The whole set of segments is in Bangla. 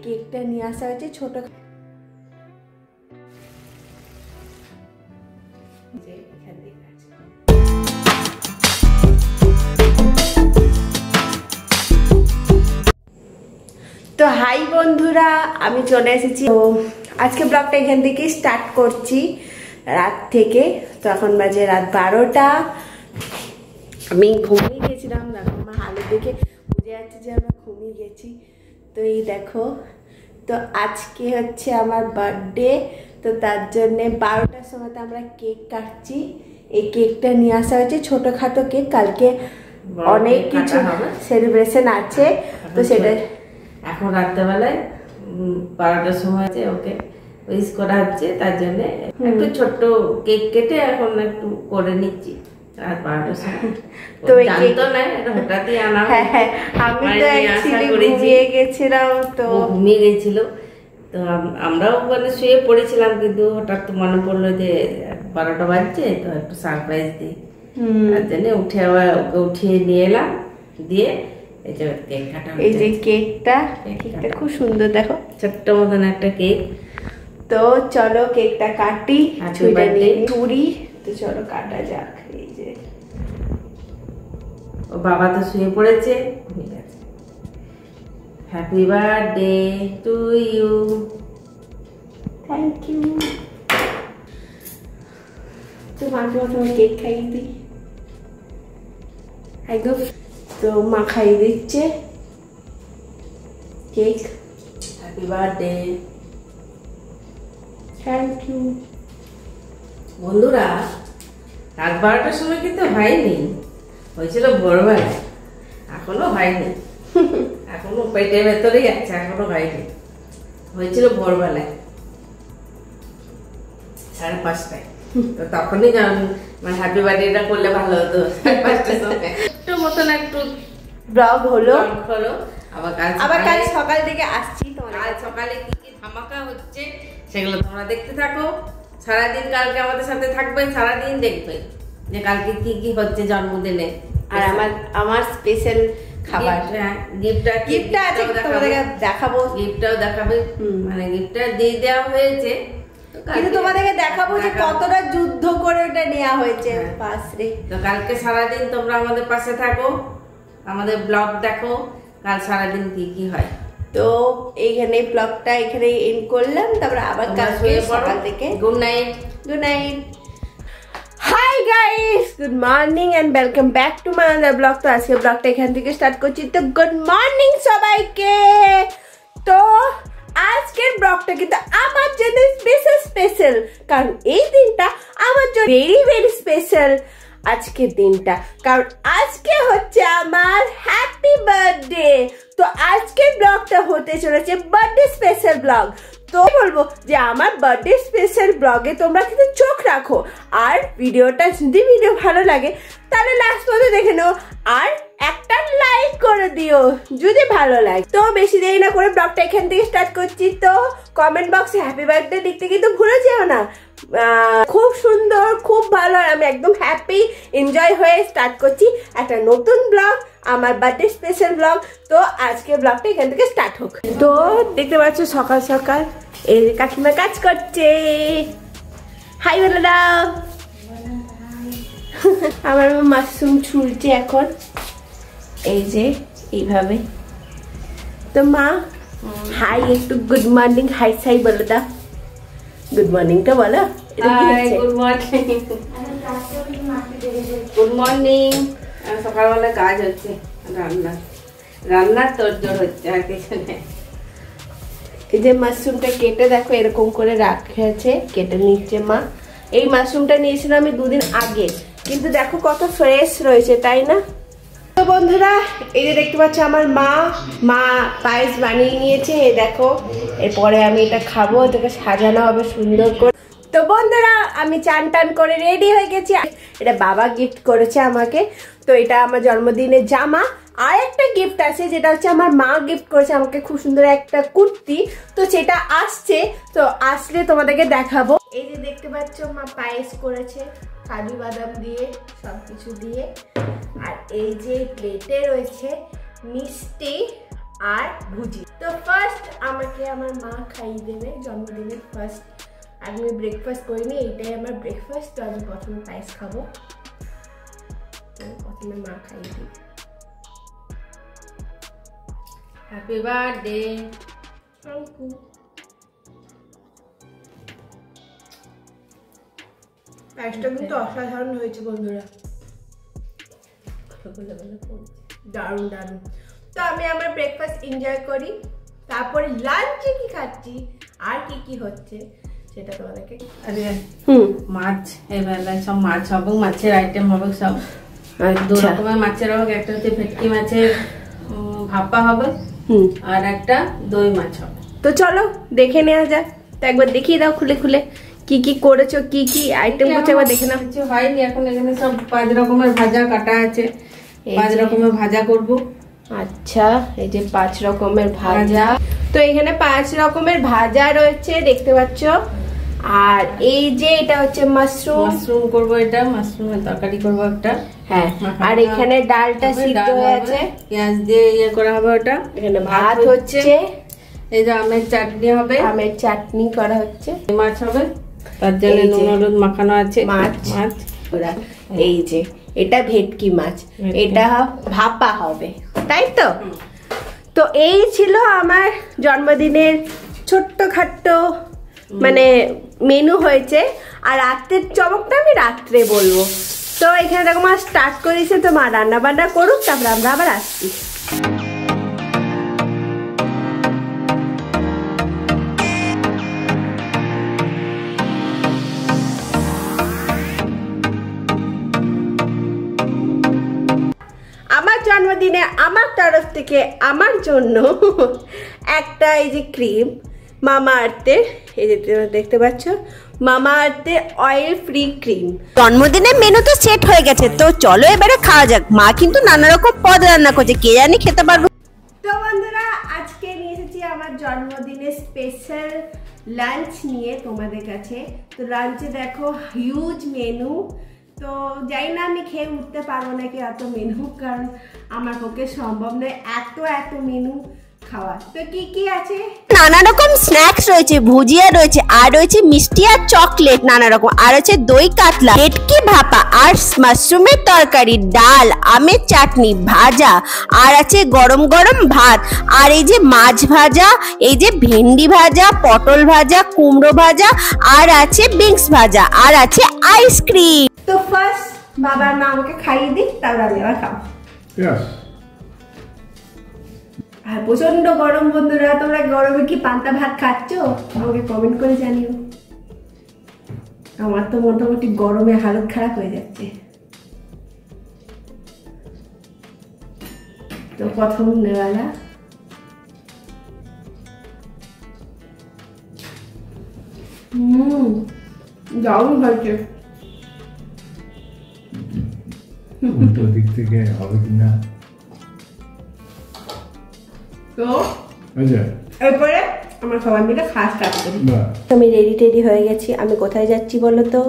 কেকটা নিয়ে আসা হয়েছে ছোট। তো হাই বন্ধুরা, আমি চলে এসেছি। তো আজকে ব্লগটা এখান থেকে স্টার্ট করছি রাত থেকে। তো এখন বাজে রাত 12টা। আমি ঘুমিয়ে গেছিলাম, দেখো আমার হালে দেখে বুঝে যাচ্ছে যে আমরা ঘুমিয়ে গেছি। তো এই দেখো, তো আজকে হচ্ছে আমার বার্থডে। তো তার জন্যে 12টার সময় আমরা কেক কাটছি। এই কেকটা নিয়ে আসা হয়েছে ছোটোখাটো কেক, কালকে অনেক কিছু সেলিব্রেশন আছে। তো সেটা এখন রাত্রেবেলায় 12টার সময় আছে, ওকে উইশ করা হচ্ছে। তার জন্য একটু ছোট্ট কেক কেটে এখন একটু করে নিচ্ছি রাত 12টার সময়। তো জানতো না, এটা হঠাৎই আনা। হ্যাঁ, আমি তো অ্যাকচুয়ালি ঘুমিয়ে গেছিলাম। তো ঘুমিয়ে গেছিল, তো আমরাও মানে শুয়ে পড়েছিলাম, কিন্তু হঠাৎ তো মনে পড়লো যে 12টা বাজছে, তো একটু সারপ্রাইজ দিই। তার জন্য উঠে আবার ওকে উঠিয়ে নিয়ে এলাম, দিয়ে এই যে কেক কাটা। এই যে কেকটা খুব সুন্দর, দেখো ছোট্ট মতন একটা কেক। তো চলো কেকটা কাটি, চুড়ি। তো চলো কাটা যাক। এই যে ও বাবা তো শুয়ে পড়েছে। ঠিক আছে, happy birthday to you. Thank you. তো মাকে প্রথমে কেক খাইয়ে দিই একদম। তো মা খাইয়ে দিচ্ছে cake. Happy birthday. Thank you. বন্ধুরা, রাত 12টার সময় কিন্তু হয়নি, হয়েছিল ভোরবেলায়। এখনো হয়নি, এখনো পেটের ভেতরেই আছে, এখনো হয়নি। হয়েছিল ভোরবেলায় 5:30টায়। তো তখনই মানে হ্যাপি বার্থডেটা করলে ভালো হতো। 5টার সময় একটু মতন একটু ব্লগ হলো। আবার কাল সকাল থেকে আসছি। কাল সকালে কি কি ধামাকা হচ্ছে সেগুলো তোমরা দেখতে থাকো। সারাদিন কালকে আমাদের সাথে থাকবে, সারাদিন দেখবে যে কালকে কি কি হচ্ছে জন্মদিনে। আর আমার স্পেশাল খাবার, গিফটটা আছে, তোমাদেরকে দেখাবো। গিফটটাও দেখাবে, মানে গিফটটা দিয়ে দেওয়া হয়েছে, কিন্তু তোমাদেরকে দেখাবো যে কতটা যুদ্ধ করে ওটা নেওয়া হয়েছে পাশে। তো কালকে সারাদিন তোমরা আমাদের পাশে থাকো, আমাদের ব্লগ দেখো, কাল সারাদিন কি কি হয়। তো এইখানে ব্লগটা এখানে এন্ড করলাম, তারপরে আবার কালকে সকাল থেকে। Good night. Good night. Hi guys, good morning and welcome back to my another blog. তো আজকে ব্লগটা এখান থেকে স্টার্ট করছি। তো গুড মর্নিং সবাইকে। তো আজকের ব্লগটা কিন্তু আমার জন্য স্পেশাল, কারণ এই দিনটা আমার জন্য ভেরি স্পেশাল। আজকের দিনটা কারণ আজকে হচ্ছে আমার হ্যাপি বার্থডে। তো আজকের ব্লগটা হতে চলেছে বার্থডে স্পেশাল ব্লগ। তো বলবো যে আমার বার্থডে স্পেশাল ব্লগে তোমরা কিন্তু চোখ রাখো, আর ভিডিওটা যদি ভালো লাগে তাহলে লাস্ট পর্যন্ত দেখে নাও, আর একটা লাইক করে দিও যদি ভালো লাগে। তো বেশি দেরি না করে ব্লগটা এখান থেকে স্টার্ট করছি। তো কমেন্ট বক্সে হ্যাপি বার্থডে লিখতে কিন্তু ভুলে যেও না। খুব সুন্দর, খুব ভালো, আর আমি একদম হ্যাপি এনজয় হয়ে স্টার্ট করছি একটা নতুন ব্লগ, আমার বার্থডে স্পেশাল ব্লগ। তো আজকে ব্লগটা এখান থেকে স্টার্ট হোক। তো দেখতে পাচ্ছ সকাল সকাল এই কাকিমা কাজ করছে। হাই বলে দাও। আমার মাশরুম ছুলছে এখন, এই যে এইভাবে। তো মা হাই, একটু গুড মর্নিং হাই সাই বলে দাও। গুড মর্নিংটা বলো। Good morning. Good morning. সকালবেলা কাজ হচ্ছে, রান্নার তোড়জোড় হচ্ছে, আর কিছু নেই। এই যে মাশরুমটা কেটে দেখো এরকম করে রাখেছে, কেটে নিচ্ছে মা। এই মাশরুমটা নিয়েছিলাম আমি 2 দিন আগে, কিন্তু দেখো কত ফ্রেশ রয়েছে, তাই না? তো বন্ধুরা, এই যে দেখতে পাচ্ছ আমার মা পায়েস বানিয়ে নিয়েছে। এই দেখো, এরপরে আমি এটা খাবো, এটাকে সাজানো হবে সুন্দর করে। তো বন্ধুরা, আমি চান টান করে রেডি হয়ে গেছি। এটা বাবা গিফট করেছে আমাকে। তো এটা আমার জন্মদিনের জামা। আর একটা গিফট আছে, যেটা হচ্ছে আমার মা গিফট করেছে আমাকে, খুব সুন্দর একটা কুর্তি। তো সেটা আসছে, তো আসলে তোমাদেরকে দেখাবো। এই যে দেখতে পাচ্ছ মা পায়েস করেছে কাজু বাদাম দিয়ে, সবকিছু দিয়ে। আর এই যে প্লেটে রয়েছে মিষ্টি, আর ভুজি। তো ফার্স্ট আমাকে আমার মা খাইয়ে দেবে জন্মদিনের ফার্স্ট। আমি ব্রেকফাস্ট করিনি, এইটাই আমার ব্রেকফাস্ট। তো আমি প্রথমে পায়েস খাবো, প্রথমে মা খাইয়ে দিই। Happy birthday. পায়েসটা কিন্তু অসাধারণ হয়েছে বন্ধুরা, দারুণ দারুণ। তো আমি আমার ব্রেকফাস্ট এনজয় করি, তারপরে লাঞ্চে কি খাচ্ছি আর কি কি হচ্ছে সেটা তোমাদেরকে। মাছ এই বেলায় সব মাছ হবে, মাছের আইটেম হবে সব। দু রকমের মাছের হবে, একটা হচ্ছে ভেটকি মাছের ভাপা হবে, আর একটা দই মাছ হবে। তো চলো দেখে নেওয়া যাক। তো একবার দেখিয়ে দাও খুলে খুলে কি কি করেছো, কি কি আইটেম করছো একবার দেখে নাও। কিছু হয়নি এখন, এখানে সব 5 রকমের ভাজা কাটা আছে, 5 রকমের ভাজা করব। আচ্ছা, এই যে 5 রকমের ভাজা। তো এখানে 5 রকমের ভাজা রয়েছে দেখতে পাচ্ছ। আর এই যে এটা হচ্ছে মাশরুম করব, এটা মাশরুমের তরকারি করব একটা। হ্যাঁ, আর এখানে ডালটা সিদ্ধ হয়ে আছে, পেঁয়াজ দিয়ে ইয়ে করা হবে ওটা। এখানে ভাত হচ্ছে, এই যে আমের চাটনি হবে, আমের চাটনি করা হচ্ছে, মাছ হবে, তার জন্য নুন হলুদ মাখানো আছে। মাছ এই যে এটা ভেটকি মাছ, এটা ভাপা হবে, তাই তো? তো এই ছিল আমার জন্মদিনের ছোট্টখাট্ট মানে মেনু হয়েছে। আর রাত্রের চমকটা আমি রাত্রে বলবো। তো এখানে দেখো মা স্টার্ট করেছে, তো মা রান্না বান্না করুক, তারপরে আমরা আবার আসছি। আমার জন্মদিনে আমার তরফ থেকে আমার জন্য একটা এই যে ক্রিম মামা আর্থের, এই যে দেখতে পাচ্ছ মামা আর্থের অয়েল ফ্রি ক্রিম। জন্মদিনের মেনু তো সেট হয়ে গেছে, তো চলো এবারে খাওয়া যাক। মা কিন্তু নানা রকম পদ রান্না করছে, কে জানি খেতে পারবো। তো বন্ধুরা, আজকে নিয়ে এসেছি আমার জন্মদিনের স্পেশাল লাঞ্চ নিয়ে তোমাদের কাছে। তো লাঞ্চে দেখো হিউজ মেনু। তো যাই না আমি খেয়ে উঠতে পারবো নাকি এত মেনু, কারণ আমার পক্ষে সম্ভব নয় এত মেনু খাওয়া। তো কি কি আছে, নানা রকম স্ন্যাক্স রয়েছে, ভুজিয়া রয়েছে, আর রয়েছে মিষ্টি আর চকলেট নানা রকম, আর আছে দই কাতলা, ভেটকি ভাপা, আর মাশরুমের তরকারি, ডাল, আমের চাটনি, ভাজা, আর আছে গরম গরম ভাত, আর এই যে মাছ ভাজা, এই যে ভেন্ডি ভাজা, পটল ভাজা, কুমড়ো ভাজা, আর আছে বিনস ভাজা, আর আছে আইসক্রিম। তো ফার্স্ট বাবার মা আমাকে খাইয়ে দিই, তারপর আমি আবার খাবো। আর প্রচন্ড গরম বন্ধুরা, তোমরা গরমে কি পান্তা ভাত খাচ্ছ আমাকে কমেন্ট করে জানিও। আমার তো মোটামুটি গরমে হালত খারাপ হয়ে যাচ্ছে। তো প্রথম নেওয়ালা দারুণ হয়েছে। উল্টো দিক থেকে হবে কিনা। তো এরপরে আমরা সবাই মিলে খাওয়া স্টার্ট করি। আমি রেডি হয়ে গেছি। আমি কোথায় যাচ্ছি বলো তো?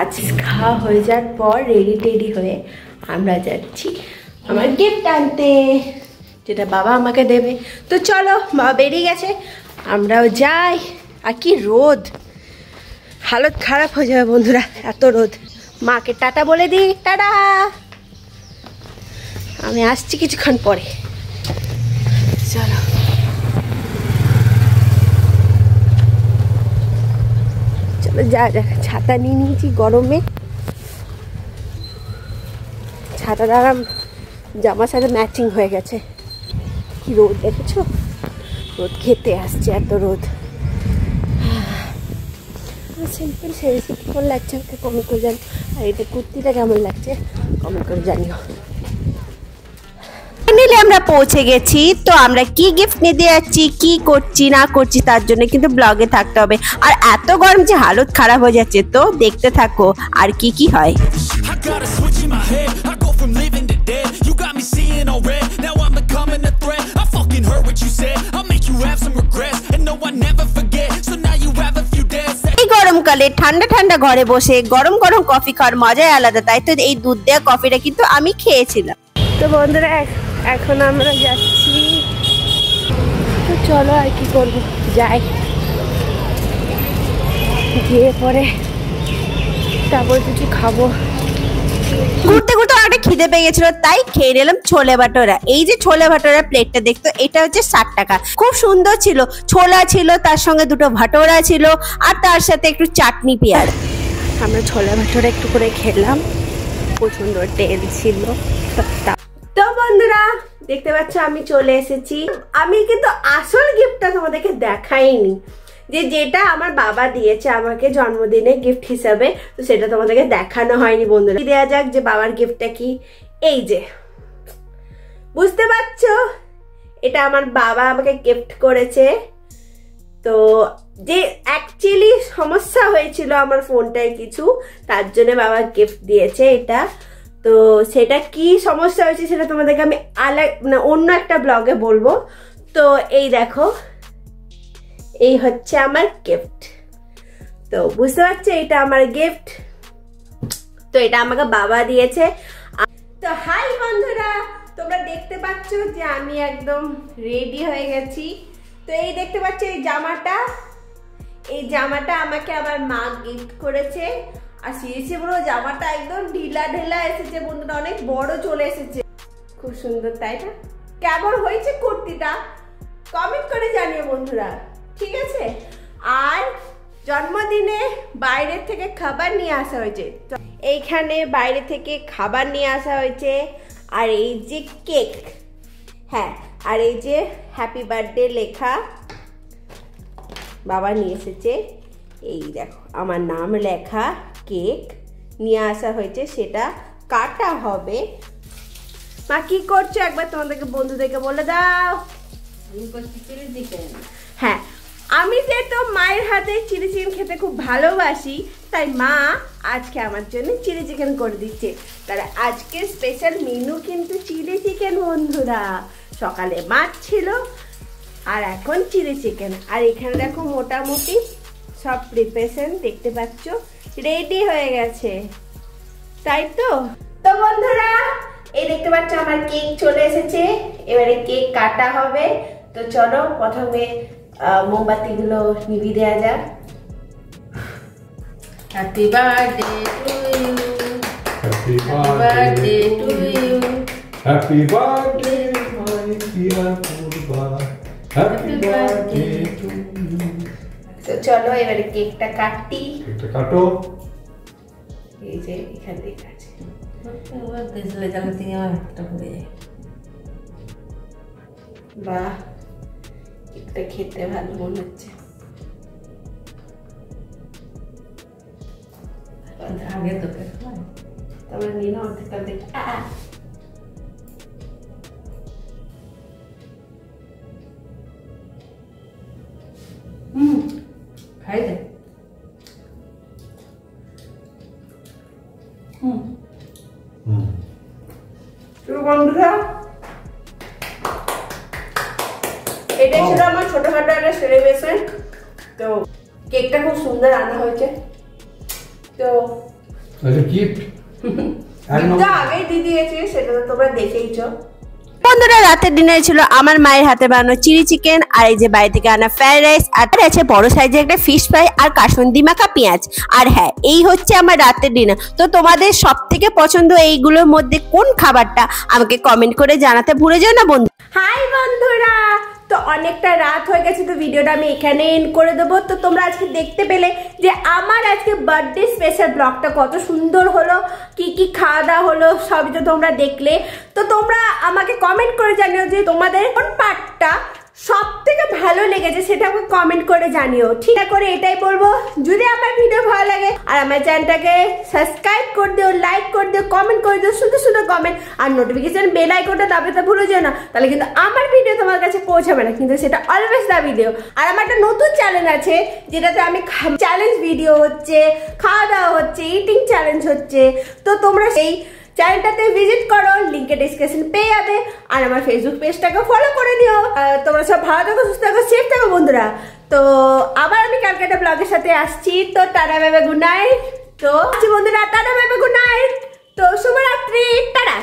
আজ খাওয়া হয়ে যাওয়ার পর রেডি হয়ে আমরা যাচ্ছি আমার গিফট আনতে, যেটা বাবা আমাকে দেবে। তো চলো, বাবা বেরিয়ে গেছে, আমরাও যাই। আর কি রোদ, হালত খারাপ হয়ে যাবে বন্ধুরা, এত রোদ। মাকে টাটা বলে দিই, টাটা, আমি আসছি কিছুক্ষণ পরে। চলো চলো যা ছাতা নিয়ে নিয়েছি গরমে, ছাতা দ্বারা জামার সাথে ম্যাচিং হয়ে গেছে। কি রোদ দেখেছো, রোদ খেতে আসছে, এত রোদ। সিম্পল সেরেছি, কেমন লাগছে আমাকে কমেন্ট করে জানি। আর এটা কুর্তিটা কেমন লাগছে কমেন্ট করে জানিও। ফাইনালি আমরা পৌঁছে গেছি। তো আমরা কি গিফট নিতে যাচ্ছি, কি করছি না করছি, তার জন্য কিন্তু ব্লগে থাকতে হবে। আর এত গরম যে হালত খারাপ হয়ে যাচ্ছে, তো দেখতে থাকো আর কি কি হয়। এই গরমকালে ঠান্ডা ঠান্ডা ঘরে বসে গরম গরম কফি খাওয়ার মজাই আলাদা। তাই তো এই দুধ দেওয়া কফিটা কিন্তু আমি খেয়েছিলাম। তো বন্ধুরা, এখন আমরা যাচ্ছি চলো আর কি করবো, যাই, গিয়ে পরে তারপর কিছু খাবো। ঘুরতে ঘুরতে একটা খিদে পেয়ে গেছিল, তাই খেয়ে নিলাম ছোলে ভাটোরা। এই যে ছোলে ভাটোরা প্লেটটা দেখতো, এটা হচ্ছে 60 টাকা। খুব সুন্দর ছিল, ছোলা ছিল, তার সঙ্গে দুটো ভাটোরা ছিল, আর তার সাথে একটু চাটনি পেঁয়াজ। আমরা ছোলে ভাটোরা একটু করে খেলাম, খুব সুন্দর তেল ছিল। তো বন্ধুরা দেখতে পাচ্ছ আমি চলে এসেছি। আমি কিন্তু আসল গিফটটা তোমাদেরকে দেখাইনি, যেটা আমার বাবা দিয়েছে আমাকে জন্মদিনে গিফট হিসাবে, তো সেটা তোমাদেরকে দেখানো হয়নি বন্ধুরা। দেওয়া যাক যে বাবার গিফটটা কি। এই যে বুঝতে পারছো, এটা আমার বাবা আমাকে গিফট করেছে। তো যে অ্যাকচুয়ালি সমস্যা হয়েছিল আমার ফোনটায় কিছু, তার জন্য বাবা গিফট দিয়েছে এটা। তো সেটা কি সমস্যা হয়েছে সেটা তোমাদেরকে আমি অন্য একটা ব্লগে বলবো। তো এই দেখো, এই হচ্ছে আমার গিফট। তো বুঝতে পারছো এটা আমার গিফট। তো এটা আমাকে বাবা দিয়েছে। তো হাই বন্ধুরা, তোমরা দেখতে পাচ্ছ যে আমি একদম রেডি হয়ে গেছি। তো এই দেখতে পাচ্ছ এই জামাটা আমাকে আমার মা গিফট করেছে। আর সিরিয়াসলি বলো, জামাটা একদম ঢিলা ঢেলা এসেছে বন্ধুরা, অনেক বড় চলে এসেছে, খুব সুন্দর, তাই না? কেমন হয়েছে কুর্তিটা কমেন্ট করে জানিও বন্ধুরা, ঠিক আছে? আর জন্মদিনে বাইরে থেকে খাবার নিয়ে আসা হয়েছে, এইখানে বাইরে থেকে খাবার নিয়ে আসা হয়েছে। আর এই যে কেক, হ্যাঁ, আর এই যে হ্যাপি বার্থডে লেখা বাবা নিয়ে এসেছে। এই দেখো আমার নাম লেখা কেক নিয়ে আসা হয়েছে, সেটা কাটা হবে। মা কি করছো একবার তোমাদেরকে বন্ধুদেরকে বলে দাও। হ্যাঁ, আমি যেহেতু মায়ের হাতে চিলি চিকেন খেতে খুব ভালোবাসি, তাই মা আজকে আমার জন্য চিলি চিকেন করে দিচ্ছে। তাহলে আজকে স্পেশাল মেনু কিন্তু চিলি চিকেন বন্ধুরা। সকালে মাছ ছিল আর এখন চিলি চিকেন। আর এখানে দেখো মোটামুটি সব প্রিপারেশন দেখতে পাচ্ছ রেডি হয়ে গেছে, তাই তো? তো বন্ধুরা এই দেখতে পাচ্ছ আমার কেক চলে এসেছে, এবারে কেক কাটা হবে। তো চলো প্রথমে মোমবাতিগুলো নিভিয়ে দেওয়া যাক। Happy birthday to you, happy birthday to you, happy birthday my dear Purba, happy birthday to you. তো চলো এবারে কেকটা কাটি। কেকটা কাটো। এই যে এখানে দেখা আছে, গেছলে জ্বালা থেকে আমার হাতটা পড়ে যায়। বাহ, কেকটা খেতে ভালো মনে হচ্ছে। আগে তো তারপরে নিয়ে নাও অর্ধেকটা দেখে। খাই দে। বন্ধুরা এটাই ছিল আমার ছোটখাটো একটা সেলিব্রেশন। তো কেকটা খুব সুন্দর আনা হয়েছে। তো গিফট আগেই দিয়ে দিয়েছি, সেটা তো তোমরা দেখেইছো। বন্ধুরা রাতের ডিনার ছিল আমার মায়ের হাতে বানানো চিলি চিকেন, আর এই যে বাইরে থেকে আনা ফ্রাইড রাইস, আর আছে বড় সাইজের একটা ফিশ ফ্রাই আর কাসুন্দি মাখা পেঁয়াজ। আর হ্যাঁ, এই হচ্ছে আমার রাতের ডিনার। তো তোমাদের সব থেকে পছন্দ এইগুলোর মধ্যে কোন খাবারটা আমাকে কমেন্ট করে জানাতে ভুলে যেও না বন্ধু। হাই বন্ধুরা, তো অনেকটা রাত হয়ে গেছে, তো ভিডিওটা আমি এখানে এন্ড করে দেবো। তো তোমরা আজকে দেখতে পেলে যে আমার আজকে বার্থডে স্পেশাল ব্লগটা কত সুন্দর হলো, কি কি খাওয়া দাওয়া হলো সবই তো তোমরা দেখলে। তো তোমরা আমাকে কমেন্ট করে জানিও যে তোমাদের কোন পার্টটা সব থেকে ভালো লেগেছে, সেটা আমাকে কমেন্ট করে জানিও। ঠিক করে এটাই বলবো, যদি আমার ভিডিও ভালো লাগে আর আমার চ্যানেলটাকে সাবস্ক্রাইব করে দিও, লাইক করে দিও, কমেন্ট করে দিও, সুন্দর সুন্দর কমেন্ট, আর নোটিফিকেশন বেল আইকনটা দাবাতে ভুলে যেও না, তাহলে কিন্তু আমার ভিডিও তোমার কাছে পৌঁছাবে না, কিন্তু সেটা অলওয়েজ দাবি দিও। আর আমার একটা নতুন চ্যানেল আছে যেটাতে আমি চ্যালেঞ্জ ভিডিও হচ্ছে, খাওয়া দাওয়া হচ্ছে, ইটিং চ্যালেঞ্জ হচ্ছে। তো তোমরা সেই চ্যানেলটাতে ভিজিট করো, লিঙ্কে ডিসক্রিপশন পেয়ে যাবে। আর আমার ফেসবুক পেজটাকে ফলো করে নিও। তোমরা সব ভালো থাকো, সুস্থ থাকো, সেফ থাকো বন্ধুরা। তো আবার আমি কালকে একটা ব্লগের সাথে আসছি। তো tata bye bye, good night. তো বন্ধুরা tata bye bye, good night. তো শুভরাত্রি, টাটা।